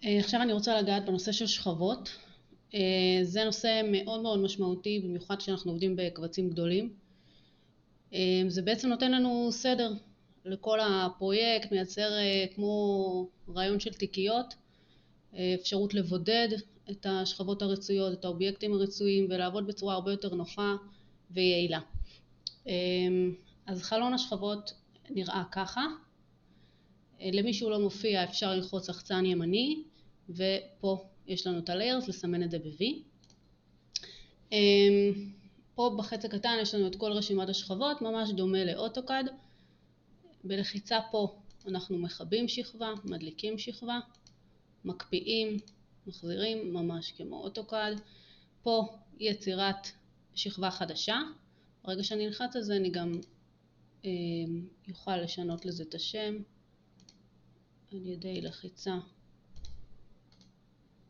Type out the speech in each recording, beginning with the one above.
עכשיו אני רוצה לגעת בנושא של שכבות. זה נושא מאוד מאוד משמעותי, במיוחד כשאנחנו עובדים בקבצים גדולים. זה בעצם נותן לנו סדר לכל הפרויקט, מייצר כמו רעיון של תיקיות, אפשרות לבודד את השכבות הרצויות, את האובייקטים הרצויים, ולעבוד בצורה הרבה יותר נוחה ויעילה. אז חלון השכבות נראה ככה. למי שהוא לא מופיע אפשר ללחוץ לחצן ימני, ופה יש לנו את ה-layers, לסמן את זה ב-V. פה בחץ הקטן יש לנו את כל רשימת השכבות, ממש דומה לאוטוקאד. בלחיצה פה אנחנו מכבים שכבה, מדליקים שכבה, מקפיאים, מחזירים, ממש כמו אוטוקאד. פה יצירת שכבה חדשה. ברגע שאני נלחץ על זה אני גם יוכל לשנות לזה את השם על ידי לחיצה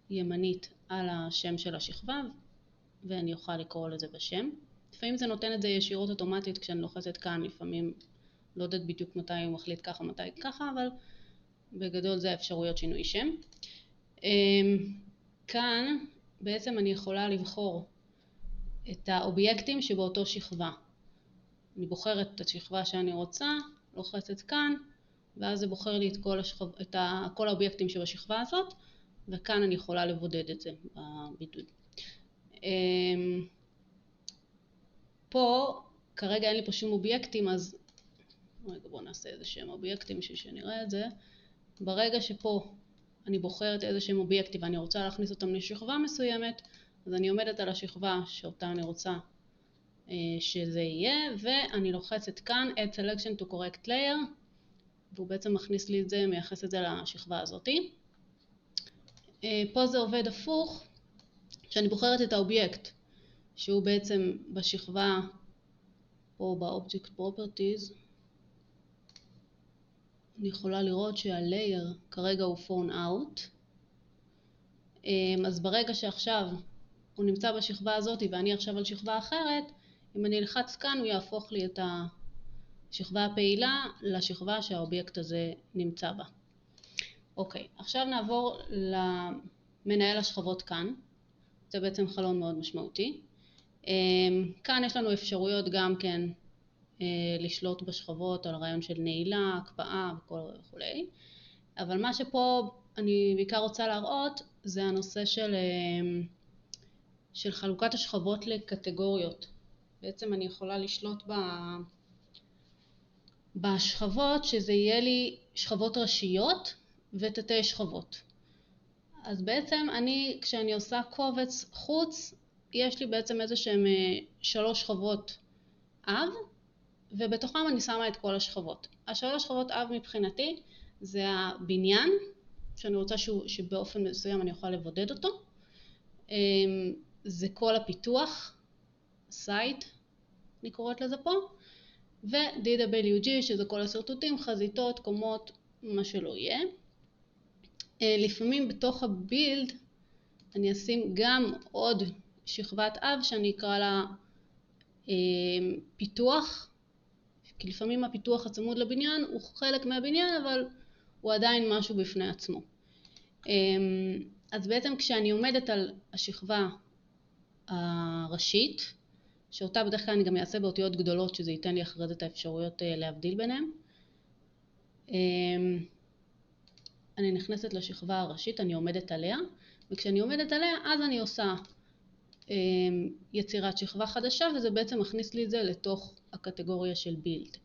ימנית על השם של השכבה, ואני אוכל לקרוא לזה בשם. לפעמים זה נותן את זה ישירות אוטומטית כשאני לוחצת כאן, לפעמים לא יודעת בדיוק מתי הוא מחליט ככה, מתי ככה, אבל בגדול זה האפשרויות שינוי שם. כאן בעצם אני יכולה לבחור את האובייקטים שבאותו שכבה. אני בוחרת את השכבה שאני רוצה, לוחצת כאן, ואז זה בוחר לי את כל האובייקטים שבשכבה הזאת, וכאן אני יכולה לבודד את זה בבידוד. פה כרגע אין לי פה שום אובייקטים, אז רגע, בואו נעשה איזה שהם אובייקטים בשביל שנראה את זה. ברגע שפה אני בוחרת איזה שהם אובייקטים ואני רוצה להכניס אותם לשכבה מסוימת, אז אני עומדת על השכבה שאותה אני רוצה שזה יהיה, ואני לוחצת כאן Add Selection to Correct Layer, והוא בעצם מכניס לי את זה, מייחס את זה לשכבה הזאת. פה זה עובד הפוך, שאני בוחרת את האובייקט שהוא בעצם בשכבה, פה ב-Object Properties, אני יכולה לראות שה-Layer כרגע הוא Phone Out. אז ברגע שעכשיו הוא נמצא בשכבה הזאת ואני עכשיו על שכבה אחרת, אם אני אלחץ כאן הוא יהפוך לי את השכבה הפעילה לשכבה שהאובייקט הזה נמצא בה. אוקיי, עכשיו נעבור למנהל השכבות כאן. זה בעצם חלון מאוד משמעותי. כאן יש לנו אפשרויות גם כן לשלוט בשכבות על רעיון של נעילה, הקפאה וכו'. אבל מה שפה אני בעיקר רוצה להראות זה הנושא של חלוקת השכבות לקטגוריות. בעצם אני יכולה לשלוט בשכבות שזה יהיה לי שכבות ראשיות ותתי שכבות. אז בעצם כשאני עושה קובץ חוץ, יש לי בעצם איזה שהם 3 שכבות אב, ובתוכם אני שמה את כל השכבות. השלוש שכבות אב מבחינתי זה הבניין, שאני רוצה שבאופן מסוים אני אוכל לבודד אותו. זה כל הפיתוח, סייט, אני קוראת לזה פה, ו-DWG שזה כל הסרטוטים, חזיתות, קומות, מה שלא יהיה. לפעמים בתוך הבילד אני אשים גם עוד שכבת אב שאני אקרא לה פיתוח, כי לפעמים הפיתוח הצמוד לבניין הוא חלק מהבניין אבל הוא עדיין משהו בפני עצמו. אז בעצם כשאני עומדת על השכבה הראשית, שאותה בדרך כלל אני גם אעשה באותיות גדולות שזה ייתן לי אחרי זה את האפשרויות להבדיל ביניהם, אני נכנסת לשכבה הראשית, אני עומדת עליה, וכשאני עומדת עליה אז אני עושה יצירת שכבה חדשה, וזה בעצם מכניס לי את זה לתוך הקטגוריה של בילד.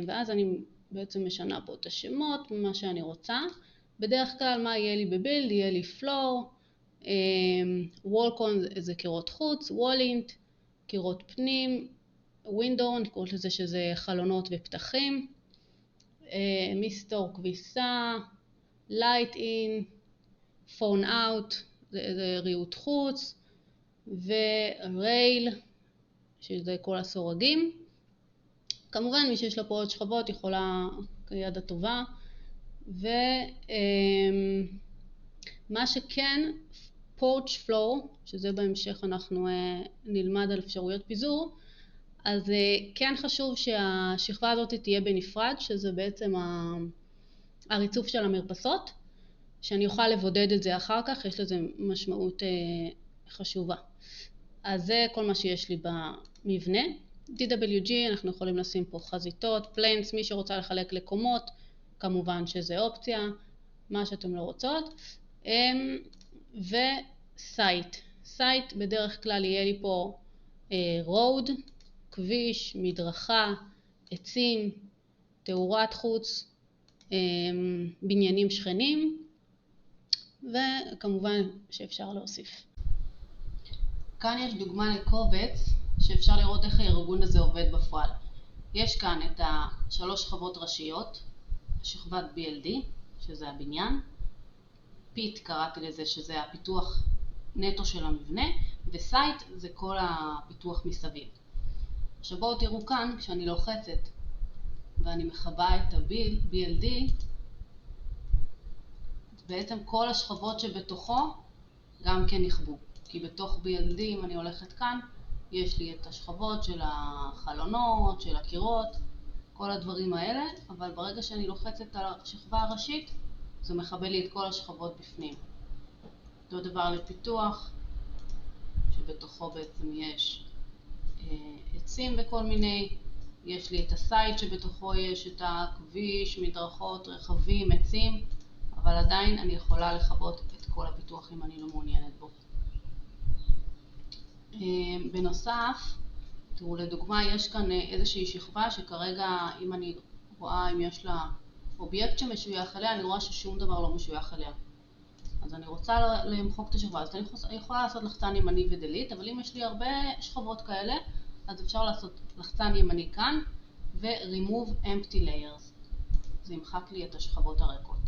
ואז אני בעצם משנה פה את השמות, מה שאני רוצה. בדרך כלל מה יהיה לי בבילד? יהיה לי פלור, וולקון זה קירות חוץ, וולינט, קירות פנים, ווינדו, אני קוראת לזה שזה חלונות ופתחים, מסתור כביסה, לייט אין, פון אאוט, זה ריהוט חוץ, ורייל, שזה כל הסורגים. כמובן מי שיש לה פה עוד שכבות יכולה כיד הטובה. ומה שכן, פורץ' פלור, שזה בהמשך אנחנו נלמד על אפשרויות פיזור, אז כן חשוב שהשכבה הזאת תהיה בנפרד, שזה בעצם הריצוף של המרפסות, שאני אוכל לבודד את זה אחר כך, יש לזה משמעות חשובה. אז זה כל מה שיש לי במבנה. DWG, אנחנו יכולים לשים פה חזיתות, פלנס, מי שרוצה לחלק לקומות, כמובן שזה אופציה, מה שאתם לא רוצות. וסייט. סייט בדרך כלל יהיה לי פה רוד, כביש, מדרכה, עצים, תאורת חוץ, בניינים שכנים, וכמובן שאפשר להוסיף. כאן יש דוגמה לקובץ שאפשר לראות איך הארגון הזה עובד בפועל. יש כאן את השלוש שכבות ראשיות, שכבת BLD, שזה הבניין, פיט קראתי לזה שזה הפיתוח נטו של המבנה, וסייט זה כל הפיתוח מסביב. עכשיו בואו תראו כאן, כשאני לוחצת ואני מחבאה את ה-BLD, בעצם כל השכבות שבתוכו גם כן נכבו. כי בתוך BLD, אם אני הולכת כאן, יש לי את השכבות של החלונות, של הקירות, כל הדברים האלה, אבל ברגע שאני לוחצת על השכבה הראשית, זה מכבה לי את כל השכבות בפנים. אותו דבר לפיתוח, שבתוכו בעצם יש עצים וכל מיני, יש לי את הסייט שבתוכו יש את הכביש, מדרכות, רכבים, עצים, אבל עדיין אני יכולה לכבות את כל הפיתוח אם אני לא מעוניינת בו. בנוסף, תראו לדוגמה, יש כאן איזושהי שכבה שכרגע אם אני רואה אם יש לה אובייקט שמשוייך אליה, אני רואה ששום דבר לא משוייך אליה. אז אני רוצה למחוק את השכבה, אז אני יכולה לעשות לחצן ימני ודליט, אבל אם יש לי הרבה שכבות כאלה, אז אפשר לעשות לחצן ימני כאן ו-remove empty layers. זה ימחק לי את השכבות הריקות.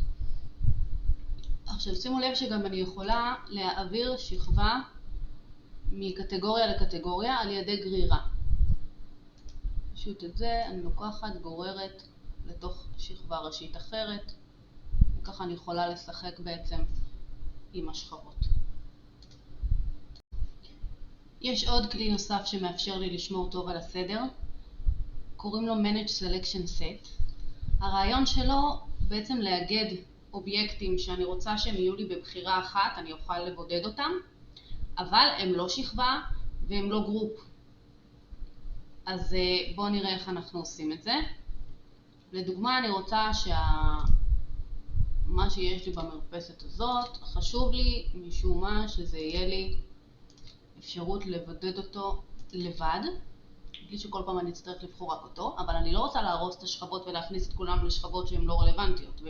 עכשיו שימו לב שגם אני יכולה להעביר שכבה מקטגוריה לקטגוריה על ידי גרירה. פשוט את זה אני לוקחת, גוררת לתוך שכבה ראשית אחרת, וככה אני יכולה לשחק בעצם עם השכבות. יש עוד כלי נוסף שמאפשר לי לשמור טוב על הסדר, קוראים לו Manage Selection Set. הרעיון שלו בעצם לאגד אובייקטים שאני רוצה שהם יהיו לי בבחירה אחת, אני אוכל לבודד אותם, אבל הם לא שכבה והם לא גרופ. אז בואו נראה איך אנחנו עושים את זה. לדוגמה, אני רוצה מה שיש לי במרפסת הזאת, חשוב לי משום מה שזה יהיה לי אפשרות לבודד אותו לבד, בלי שכל פעם אני אצטרך לבחור רק אותו, אבל אני לא רוצה להרוס את השכבות ולהכניס את כולם לשכבות שהן לא רלוונטיות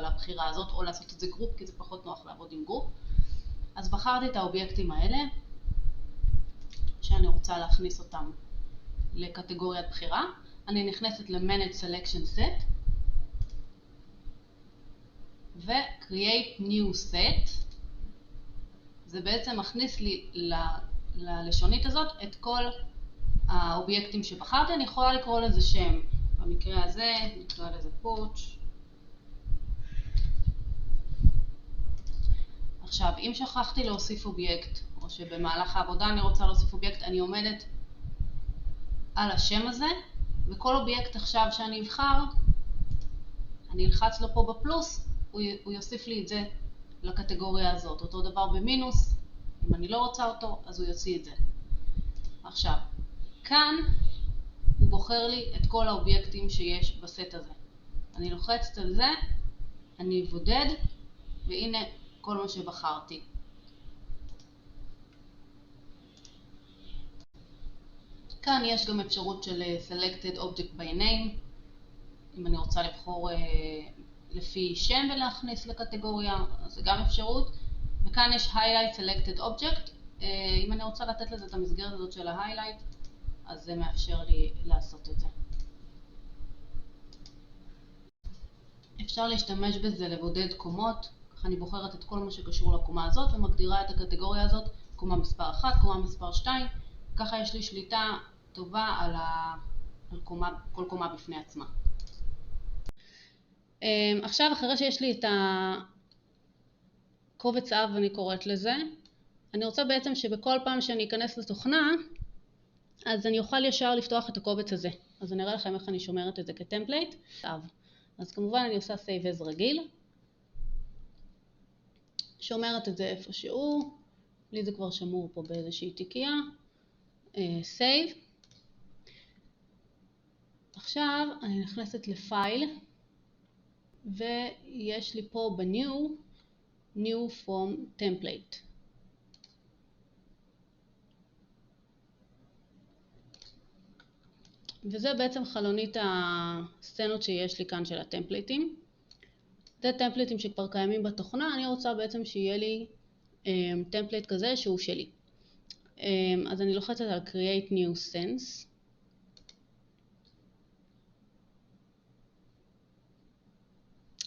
לבחירה הזאת, או לעשות את זה גרופ, כי זה פחות נוח לעבוד עם גרופ. אז בחרתי את האובייקטים האלה, שאני רוצה להכניס אותם לקטגוריית בחירה. אני נכנסת ל-Manage Selection Set, ו-Create New Set. זה בעצם מכניס לי ללשונית הזאת את כל האובייקטים שבחרתי. אני יכולה לקרוא לזה שם. במקרה הזה נקרא לזה פוטש. עכשיו, אם שכחתי להוסיף אובייקט, או שבמהלך העבודה אני רוצה להוסיף אובייקט, אני עומדת על השם הזה, וכל אובייקט עכשיו שאני אבחר, אני אלחץ לו פה בפלוס, הוא יוסיף לי את זה לקטגוריה הזאת. אותו דבר במינוס, אם אני לא רוצה אותו, אז הוא יוציא את זה. עכשיו, כאן הוא בוחר לי את כל האובייקטים שיש בסט הזה. אני לוחצת על זה, אני אבודד, והנה כל מה שבחרתי. כאן יש גם אפשרות של Selected Object by Name, אם אני רוצה לבחור לפי שם ולהכניס לקטגוריה, אז זה גם אפשרות. וכאן יש Highlight Selected Object, אם אני רוצה לתת לזה את המסגרת הזאת של ה-Highlight, אז זה מאפשר לי לעשות את זה. אפשר להשתמש בזה לבודד קומות, ככה אני בוחרת את כל מה שקשור לקומה הזאת ומגדירה את הקטגוריה הזאת, קומה מספר 1, קומה מספר 2, ככה יש לי שליטה טובה על כל קומה בפני עצמה. עכשיו אחרי שיש לי את הקובץ אב, אני קוראת לזה, אני רוצה בעצם שבכל פעם שאני אכנס לתוכנה, אז אני אוכל ישר לפתוח את הקובץ הזה. אז אני אראה לכם איך אני שומרת את זה כטמפלייט. אז כמובן אני עושה Save As רגיל. שומרת את זה איפשהו, לי זה כבר שמור פה באיזושהי תיקייה, save. עכשיו אני נכנסת לפייל, ויש לי פה new from template. וזה בעצם חלונית הסצנות שיש לי כאן של הטמפליטים. זה טמפליטים שכבר קיימים בתוכנה, אני רוצה בעצם שיהיה לי טמפליט כזה שהוא שלי. אז אני לוחצת על create new sense.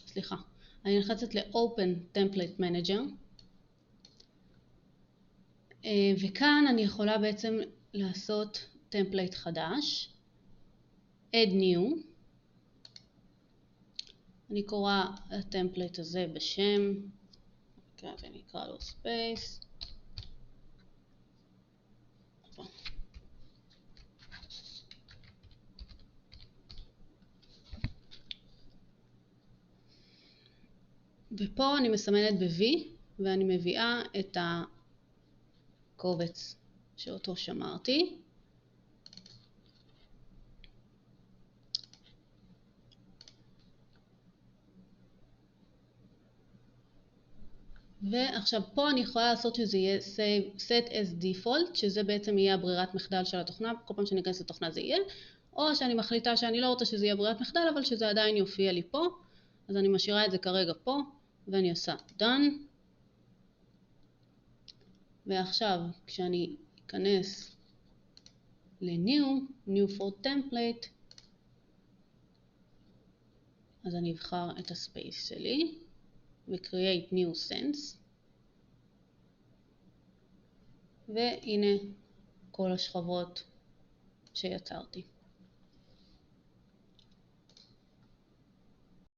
סליחה, אני לוחצת ל-open template manager. וכאן אני יכולה בעצם לעשות טמפליט חדש. add new. אני קורא לטמפליט הזה בשם, ואני אקרא לו space. ופה אני מסמנת ב-V, ואני מביאה את הקובץ שאותו שמרתי. ועכשיו פה אני יכולה לעשות שזה יהיה set as default, שזה בעצם יהיה הברירת מחדל של התוכנה, כל פעם שאני אכנס לתוכנה זה יהיה, או שאני מחליטה שאני לא רוצה שזה יהיה ברירת מחדל, אבל שזה עדיין יופיע לי פה, אז אני משאירה את זה כרגע פה, ואני עושה done. ועכשיו כשאני אכנס ל-new for template, אז אני אבחר את הספייס שלי, ו-create new sense. והנה כל השכבות שיצרתי.